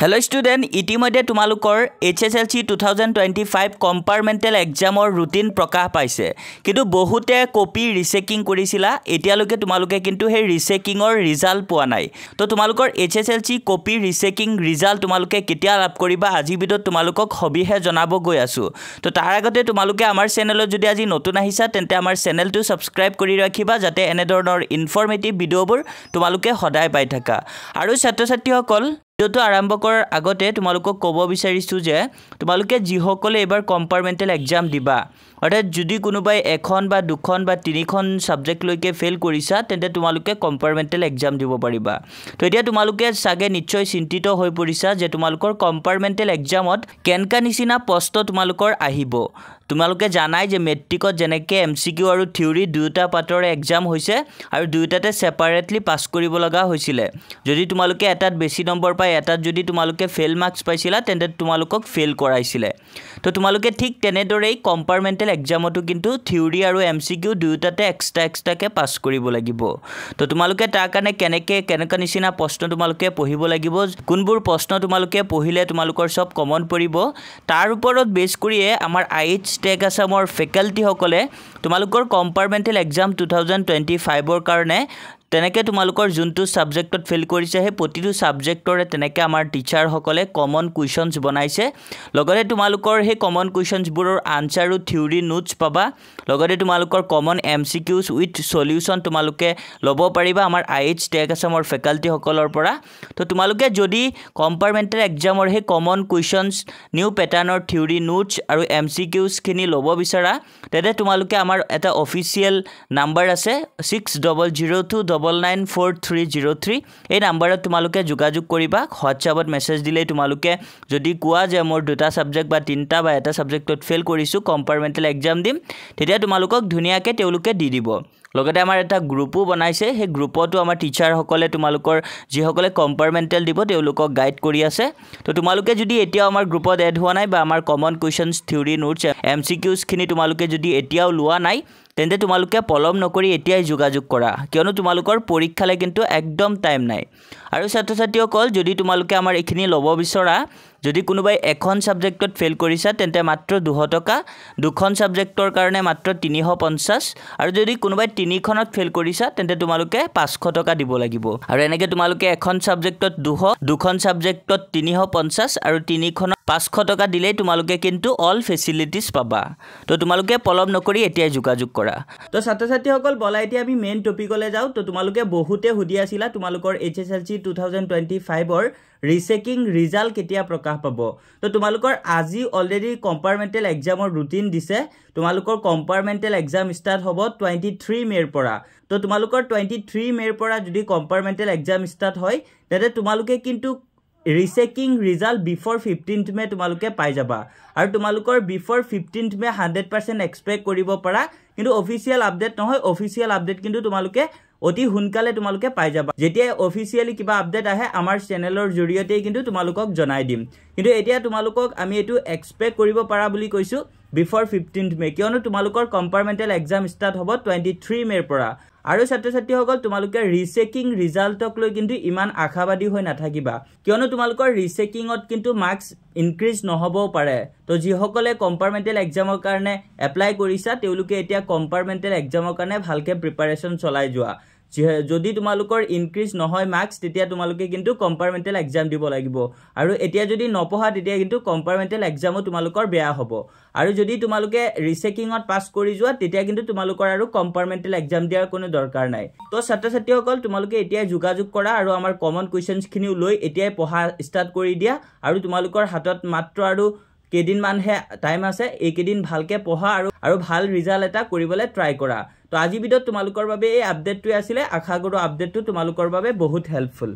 Hello student, ইতিমধ্যে তোমালোকৰ HSLC 2025 compartmental এক্সামৰ routine প্ৰকাশ পাইছে কিন্তু বহুতে কপি ৰিচেকিং কৰিছিলা এতিয়ালৈকে তোমালোকে কিন্তু সেই ৰিচেকিংৰ ৰিজাল্ট পোৱা নাই তো তোমালোকৰ HSLC কপি ৰিচেকিং ৰিজাল্ট তোমালোকে কেতিয়া লাভ কৰিবা আজি ভিডিঅ'ত তোমালোকক হবিহে জনাব গৈ আছো তো তাৰ আগতে তোমালোকে আমাৰ চেনেলত যদি আজি নতুন আহিছা তেন্তে আমাৰ চেনেলটো সাবস্ক্ৰাইব কৰি ৰাখিবা যাতে এনে ধৰণৰ ইনফৰমেটিভ ভিডিঅ'বোৰ তোমালোকে সদায় পাই থাকা আৰু ছাত্ৰ-ছাত্ৰীসকল তো আৰম্ভ কৰাৰ আগতে তোমালোকক ক'ব বিচাৰিছো যে তোমালোকে যিসকলে এবাৰ কম্পাৰ্টমেণ্টেল এক্সাম দিবা অৰ্থাৎ যদি কোনোবাই এখন বা দুখন বা তিনিখন সাবজেক্ট লৈকে ফেল কৰিছা তেন্তে তোমালোকে কম্পাৰ্টমেণ্টেল এক্সাম দিব পাৰিবা তো এতিয়া তোমালোকে সাগে নিশ্চয় চিন্তিত হৈ পৰিছা যে তোমালোকৰ কম্পাৰ্টমেণ্টেল এক্সামত কেনকা নিচিনা প্ৰশ্ন তোমালোকৰ আহিব তোমালোকে জানাই যে মেট্ৰিকত জেনেকে এমসিকিউ আৰু থিওৰি দুটা পাতৰ এক্সাম হৈছে আৰু দুটাতে সেপাৰেটলি পাস কৰিব লগা হৈছিল যদি তোমালোকে এটাত বেছি নম্বৰ পাই এটাত যদি তোমালোকে ফেল মাৰ্কস পাইছিলা তেন্তে তোমালোকক ফেল কৰাইছিল তো তোমালোকে ঠিক তেনেদৰেই কম্পাৰ্টমেণ্টেল এক্সামটো কিন্তু থিওৰি আৰু এমসিকিউ দুটাতে এক্সট্ৰাকে পাস কৰিব লাগিব তো তোমালোকে তাৰ কাৰণে কেনেকা নিচিনা প্ৰশ্ন তোমালোকে পঢ়িব লাগিব কোনবোৰ প্ৰশ্ন তোমালোকে পঢ়িলে তোমালোকৰ সব কমন পৰিব তাৰ ওপৰত বেছ কৰিয়ে আমাৰ IH টেক আসামৰ ফেকাল্টি সকলে তোমালোকৰ কম্পাৰ্টমেণ্টেল এক্সাম 2025 ৰ কাৰণে তেনেকে তোমালোকৰ যোনটো সাবজেক্টত ফেল কৰিছে হে প্ৰতিটো সাবজেক্টৰে তেনেকে আমাৰ টিচাৰ সকলে কমন কোৱেশ্চনছ বনাইছে লগতে তোমালোকৰ হে কমন কোৱেশ্চনছ বোৰৰ আনসাৰ আৰু থিওৰি নোটছ পাবা লগতে তোমালোকৰ কমন এমসিকিউজ উইথ সলিউশন তোমালোকে লব পাৰিবা আমাৰ IH টেক আসামৰ ফেকাল্টি সকলৰ পৰা তো তোমালোকে যদি কম্পাৰ্টমেণ্টেল এক্সামৰ হে কমন কোৱেশ্চনছ নিউ প্যাটাৰ্নৰ থিওৰি নোটছ আৰু এমসিকিউজ খিনি লব বিচাৰা তেতে তোমালোকে আমাৰ এটা অফিচিয়েল নাম্বাৰ আছে 6002994303 এই নাম্বাৰত তোমালোকে যোগাযোগ কৰিবা হোৱাটছআপত মেছেজ দিলে তোমালোকে যদি কোৱা যে মোৰ দুটা সাবজেক্ট বা তিনটা বা এটা সাবজেক্টত ফেল কৰিছো কম্পাৰ্টমেণ্টেল এক্সাম দিম তেতিয়া তোমালোকক ধুনিয়াকে তেওঁলোকে দি দিব লগতে আমাৰ এটা গ্ৰুপো বনাইছে সেই গ্ৰুপতো আমাৰ টিচাৰ সকলে তোমালোকৰ যিসকলে কম্পাৰ্টমেণ্টেল দিব তেওঁলোকক গাইড কৰি আছে তো তোমালোকে যদি এতিয়া আমাৰ গ্ৰুপত এড হোৱা নাই বা আমাৰ কমন কোৱেশ্চনছ থিওৰি নোটছ এমসিকিউজ খিনি তোমালোকে যদি এতিয়াও লোৱা নাই তেন্তে তোমালোকে পলম নকৰি এতিয়াই যোগাযোগ কৰা কিয়নো তোমালোকৰ পৰীক্ষালে কিন্তু একদম টাইম নাই আৰু ছাত্ৰ-ছাত্ৰীসকল যদি তোমালোকে আমাৰ এখিনি লব বিচৰা যদি কোনোবাই এখন সাবজেক্টত ফেল কৰিছা তেন্তে মাত্ৰ 200 টকা দুখন সাবজেক্টৰ কাৰণে মাত্ৰ 350 আৰু যদি কোনোবাই তিনিখনত ফেল কৰিছা তেন্তে তোমালোকে 500 টকা দিব লাগিব আৰু এনেকে তোমালোকে এখন সাবজেক্টত 200 দুখন সাবজেক্টত 350 আৰু তিনিখনত 500 টকা দিলে তোমালোকে কিন্তু অল ফেসিলিটিজ পাবা তো তোমালোকে পলম নকৰি এতিয়াই যোগাযোগ কৰা তো ছাত্ৰ-ছাত্ৰীসকল বলা এতিয়া আমি মেইন টপিকলৈ যাও তো তোমালোকে বহুতে হুদি আছিলা তোমালোকৰ HSLC 2025 ৰ ৰিচেকিং ৰিজাল্ট কেতিয়া প্ৰকাশ পাব তো তোমালোকৰ আজি অলৰেডি কম্পাৰ্টমেণ্টেল এক্সামৰ ৰুটিন দিছে তোমালোকৰ কম্পাৰ্টমেণ্টেল এক্সাম ষ্টাৰ্ট হ'ব 23 মেৰ পৰা তো তোমালোকৰ 23 মেৰ পৰা যদি কম্পাৰ্টমেণ্টেল এক্সাম ষ্টাৰ্ট হয় তেতে তোমালোকে কিন্তু ৰিচেকিং ৰিজাল্ট বিফৰ 15th মে তোমালোকে পাই যাবা আৰু তোমালোকৰ বিফৰ 15th মে 100% এক্সপেক্ট কৰিব পাৰা কিন্তু অফিচিয়েল আপডেট নহয় অফিচিয়েল আপডেট কিন্তু তোমালোকে অতি হুনকালে তোমালোকে পাই যাবা যেতিয়া অফিচিয়ালি কিবা আপডেট আহে আমাৰ চেনেলৰ জৰিয়তে কিন্তু তোমালোকক জনাই দিম কিন্তু এতিয়া তোমালোকক আমি এটো এক্সপেক্ট কৰিব পাৰা বুলি কৈছো বিফৰ 15th মে কিয়নো তোমালোকৰ কম্পাৰ্টমেণ্টেল এক্সাম ষ্টাৰ্ট হ'ব 23 মেৰ পৰা আৰু ছাত্ৰ-ছাত্ৰীসকল তোমালোকে ৰিচেকিং ৰিজাল্টক লৈ কিন্তু ইমান আশাবাদী হৈ নাথাকিবা কিয়নো তোমালোকৰ ৰিচেকিংত কিন্তু মাৰ্কস ইনক্ৰিজ নহবও পাৰে তো যিসকলে কম্পাৰ্টমেণ্টেল এক্সামৰ কাৰণে এপ্লাই কৰিছা তেওঁলোকে এতিয়া কম্পাৰ্টমেণ্টেল এক্সামৰ কাৰণে ভালকে প্ৰিপাৰেচন চলাই যোৱা যদি তোমালোকৰ ইনক্ৰিজ নহয় মাৰ্কস তেতিয়া তোমালোকে কিন্তু কম্পাৰ্টমেণ্টেল এক্সাম দিব লাগিব আৰু এতিয়া যদি নপঢ়া তেতিয়া কিন্তু কম্পাৰ্টমেণ্টেল এক্সামো তোমালোকৰ বেয়া হ'ব আৰু যদি তোমালোকে ৰিচেকিংত পাস কৰি যোৱা তেতিয়া কিন্তু তোমালোকৰ আৰু কম্পাৰ্টমেণ্টেল এক্সাম দিয়াৰ কোনো দৰকাৰ নাই তো ছাত্ৰ-ছাত্ৰীসকল তোমালোকে এতিয়া যোগাযোগ কৰা আৰু আমাৰ কমন কোৱেশ্চনছ খিনি লৈ এতিয়াই পঢ়া ষ্টাৰ্ট কৰি দিয়া আৰু তোমালোকৰ হাতত মাত্ৰ আৰু কেদিনমানহে টাইম আছে এই কেদিন ভালকে পঢ়া আৰু ভাল ৰিজাল্ট এটা কৰিবলৈ ট্ৰাই কৰা তো আজি ভিডিঅ'ত তোমালোকৰ বাবে এই আপডেটটো আছিল আশা কৰো আপডেটটো তোমালোকৰ বাবে বহুত হেল্পফুল